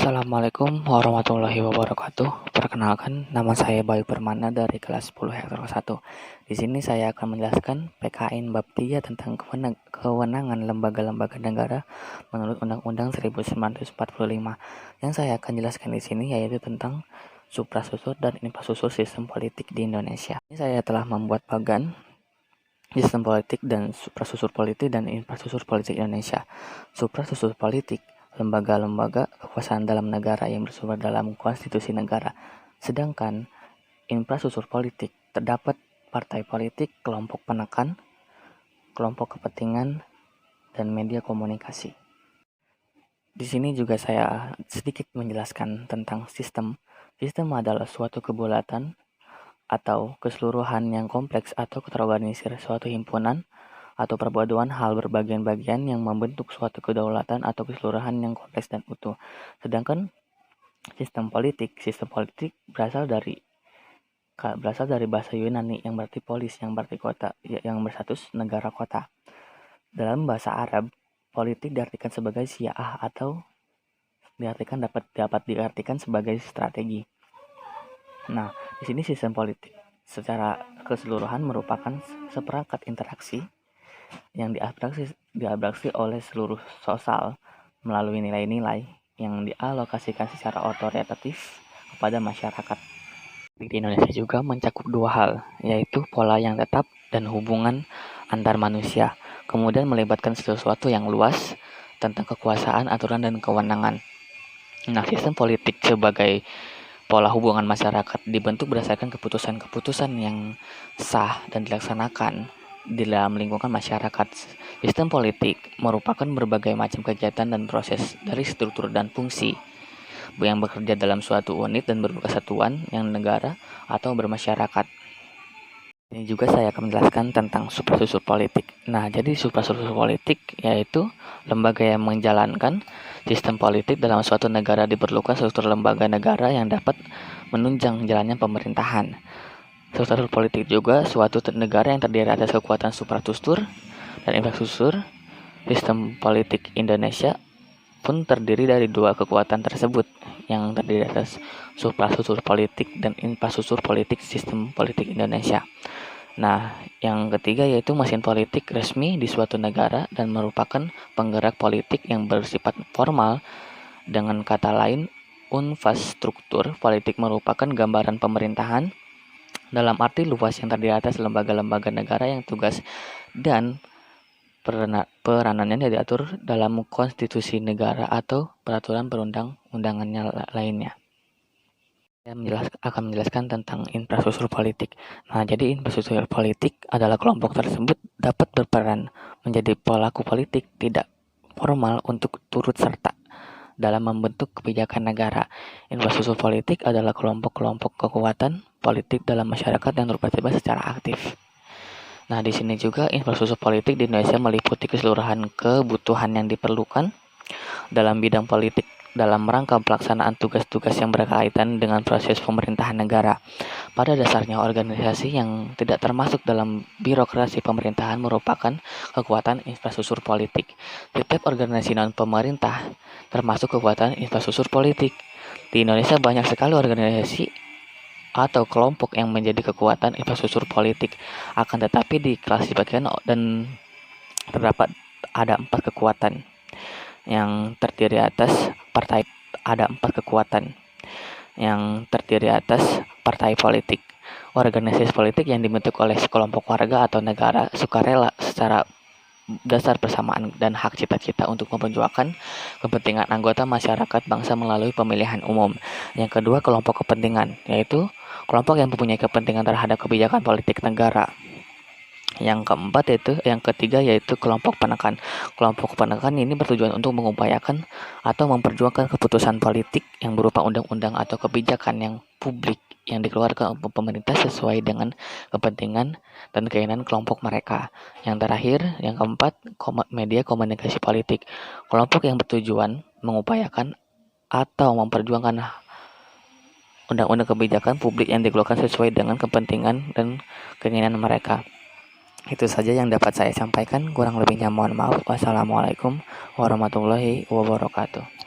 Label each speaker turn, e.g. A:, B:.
A: Assalamualaikum warahmatullahi wabarakatuh. Perkenalkan, nama saya Bayu Permana dari kelas 10 Hektar 1. Di sini saya akan menjelaskan PKN bab 3 tentang kewenangan lembaga-lembaga negara menurut Undang-Undang 1945. Yang saya akan jelaskan di sini yaitu tentang suprasusur dan infrastruktur sistem politik di Indonesia. Ini saya telah membuat bagan sistem politik dan suprasusur politik dan infrastruktur politik Indonesia. Suprasusur politik lembaga-lembaga kekuasaan dalam negara yang bersumber dalam konstitusi negara. Sedangkan infrastruktur politik terdapat partai politik, kelompok penekan, kelompok kepentingan, dan media komunikasi. Di sini juga saya sedikit menjelaskan tentang sistem. Sistem adalah suatu kebulatan atau keseluruhan yang kompleks atau terorganisir suatu himpunan atau perpaduan hal berbagian-bagian yang membentuk suatu kedaulatan atau keseluruhan yang kompleks dan utuh. Sedangkan sistem politik berasal dari bahasa Yunani yang berarti polis, yang berarti kota, yang berstatus negara kota. Dalam bahasa Arab, politik diartikan sebagai syiah atau dapat diartikan sebagai strategi. Nah, di sini sistem politik secara keseluruhan merupakan seperangkat interaksi yang diabstraksi oleh seluruh sosial melalui nilai-nilai yang dialokasikan secara otoritatif kepada masyarakat. Di Indonesia juga mencakup dua hal, yaitu pola yang tetap dan hubungan antar manusia, kemudian melibatkan sesuatu yang luas tentang kekuasaan, aturan, dan kewenangan. Nah, sistem politik sebagai pola hubungan masyarakat dibentuk berdasarkan keputusan-keputusan yang sah dan dilaksanakan di dalam lingkungan masyarakat. Sistem politik merupakan berbagai macam kegiatan dan proses dari struktur dan fungsi yang bekerja dalam suatu unit dan berkesatuan yang negara atau bermasyarakat. Ini juga saya akan menjelaskan tentang suprasusur politik. Nah, jadi suprasusur politik yaitu lembaga yang menjalankan sistem politik dalam suatu negara. Diperlukan struktur lembaga negara yang dapat menunjang jalannya pemerintahan. Struktur politik juga suatu negara yang terdiri atas kekuatan suprastruktur dan infrastruktur. Sistem politik Indonesia pun terdiri dari dua kekuatan tersebut yang terdiri atas suprastruktur politik dan infrastruktur politik sistem politik Indonesia. Nah, yang ketiga yaitu mesin politik resmi di suatu negara dan merupakan penggerak politik yang bersifat formal. Dengan kata lain, infrastruktur politik merupakan gambaran pemerintahan dalam arti luas yang terdiri atas lembaga-lembaga negara yang tugas dan peranannya diatur dalam konstitusi negara atau peraturan perundang-undangannya lainnya. Saya akan menjelaskan tentang infrastruktur politik. Nah, jadi infrastruktur politik adalah kelompok tersebut dapat berperan menjadi pelaku politik tidak formal untuk turut serta dalam membentuk kebijakan negara. Infrastruktur politik adalah kelompok-kelompok kekuatan politik dalam masyarakat yang berpartisipasi secara aktif. Nah, di sini juga infrastruktur politik di Indonesia meliputi keseluruhan kebutuhan yang diperlukan dalam bidang politik dalam rangka pelaksanaan tugas-tugas yang berkaitan dengan proses pemerintahan negara. Pada dasarnya, organisasi yang tidak termasuk dalam birokrasi pemerintahan merupakan kekuatan infrastruktur politik. Setiap organisasi non-pemerintah termasuk kekuatan infrastruktur politik. Di Indonesia banyak sekali organisasi atau kelompok yang menjadi kekuatan infrastruktur politik. Akan tetapi diklasifikasikan dan terdapat ada 4 kekuatan yang terdiri atas partai. Ada 4 kekuatan yang terdiri atas partai politik, organisasi politik yang dibentuk oleh sekelompok warga atau negara sukarela secara dasar persamaan dan hak cita-cita untuk memperjuangkan kepentingan anggota masyarakat bangsa melalui pemilihan umum. Yang kedua, kelompok kepentingan, yaitu kelompok yang mempunyai kepentingan terhadap kebijakan politik negara. Yang ketiga yaitu kelompok penekan. Kelompok penekan ini bertujuan untuk mengupayakan atau memperjuangkan keputusan politik yang berupa undang-undang atau kebijakan yang publik yang dikeluarkan oleh pemerintah sesuai dengan kepentingan dan keinginan kelompok mereka. Yang terakhir, yang keempat, media komunikasi politik. Kelompok yang bertujuan mengupayakan atau memperjuangkan undang-undang kebijakan publik yang dikeluarkan sesuai dengan kepentingan dan keinginan mereka. Itu saja yang dapat saya sampaikan, kurang lebihnya mohon maaf. Wassalamualaikum warahmatullahi wabarakatuh.